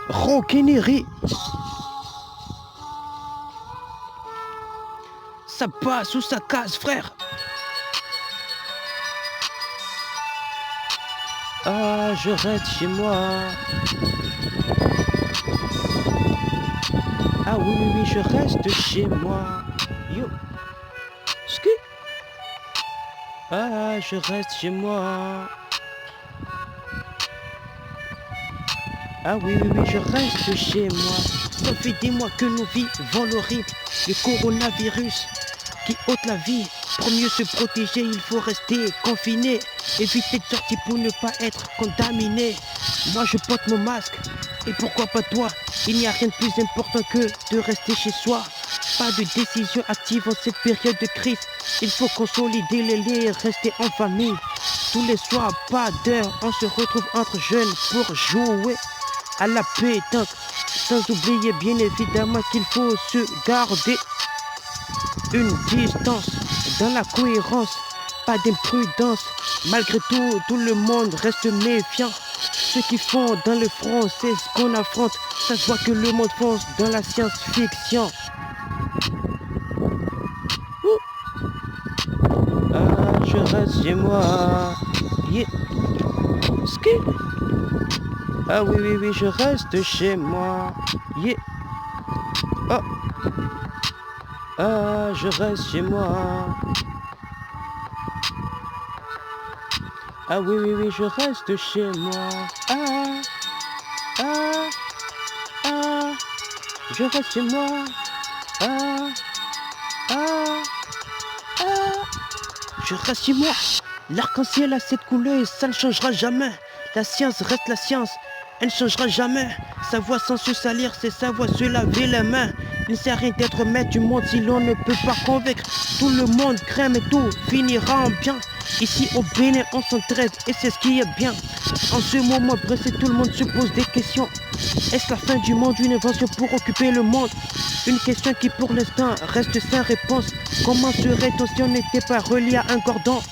Ronquinerie. Ça passe ou ça casse, frère. Ah, je reste chez moi. Ah oui, oui, oui, je reste chez moi. Yo. Ski. Ah, je reste chez moi. Ah oui, oui, oui, je reste chez moi. Ça fait des mois que nous vivons l'horrible, le coronavirus qui ôte la vie. Pour mieux se protéger, il faut rester confiné. Éviter de sortir pour ne pas être contaminé. Moi, je porte mon masque. Et pourquoi pas toi? Il n'y a rien de plus important que de rester chez soi. Pas de décision active en cette période de crise. Il faut consolider les liens et rester en famille. Tous les soirs, pas d'heure, on se retrouve entre jeunes pour jouer à la pétanque. Sans oublier bien évidemment qu'il faut se garder une distance dans la cohérence, pas d'imprudence. Malgré tout, tout le monde reste méfiant. Ceux qui font dans le front, c'est ce qu'on affronte. Ça se voit que le monde fonce dans la science-fiction. Ah, je reste chez moi. Yeah. Ski. Ah oui, oui, oui, je reste chez moi. Yeah. Oh. Ah, je reste chez moi. Ah oui, oui, oui, je reste chez moi. Ah, ah, ah, je reste chez moi. Ah, ah, ah, je reste chez moi. L'arc-en-ciel a cette couleur et ça ne changera jamais. La science reste la science, elle ne changera jamais. Savoir sans se salir, c'est savoir se laver les mains. Il ne sert à rien d'être maître du monde si l'on ne peut pas convaincre. Tout le monde craint mais tout finira en bien. Ici au Bénin on s'entraide et c'est ce qui est bien. En ce moment pressé tout le monde se pose des questions. Est-ce la fin du monde, une invention pour occuper le monde? Une question qui pour l'instant reste sans réponse. Comment serait-on si on n'était pas relié à un cordon?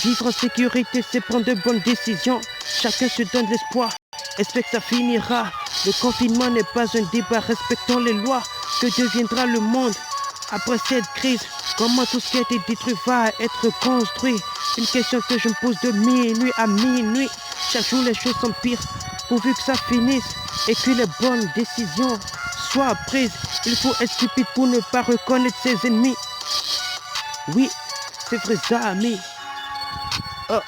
Vivre en sécurité c'est prendre de bonnes décisions. Chacun se donne l'espoir, espère que ça finira. Le confinement n'est pas un débat, respectons les lois. Que deviendra le monde après cette crise? Comment tout ce qui a été détruit va être construit? Une question que je me pose de minuit à minuit. Chaque jour les choses s'empirent, pourvu que ça finisse et que les bonnes décisions soient prises. Il faut être stupide pour ne pas reconnaître ses ennemis. Oui, c'est vrai amis. Oh.